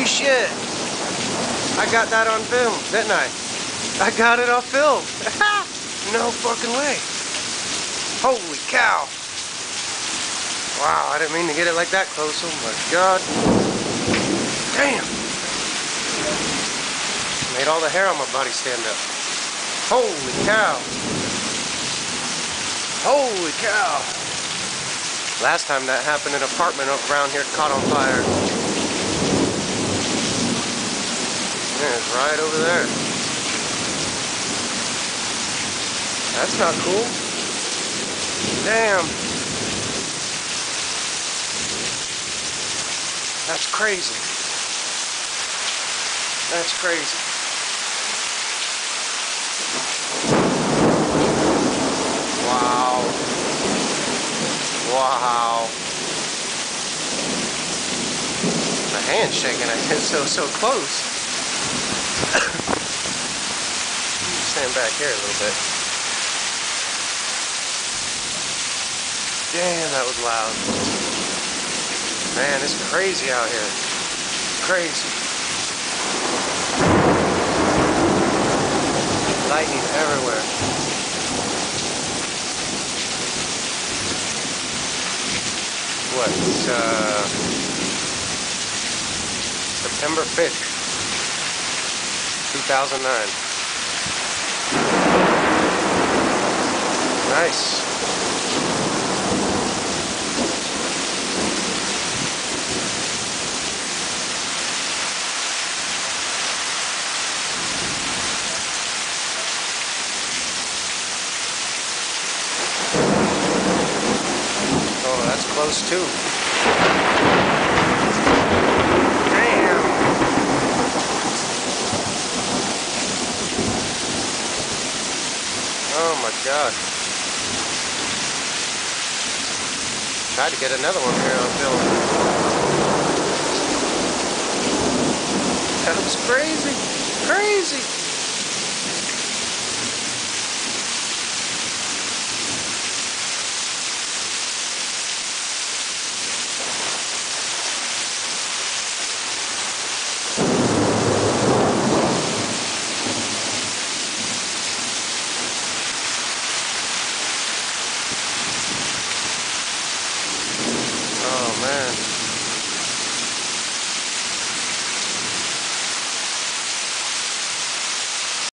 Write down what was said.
Holy shit! I got that on film, didn't I? I got it on film. No fucking way. Holy cow. Wow, I didn't mean to get it like that close. Oh my god. Damn. Made all the hair on my body stand up. Holy cow. Holy cow. Last time that happened, an apartment around here caught on fire. It's right over there. That's not cool. Damn. That's crazy. That's crazy. Wow. Wow. My hand's shaking. It's so close. Stand back here a little bit. Damn, that was loud. Man, it's crazy out here. Crazy. Lightning everywhere. What? It's September 5th, 2009. Nice. Oh, that's close too. Damn. Oh my god. Tried to get another one here on film. That was crazy. Crazy. Oh man.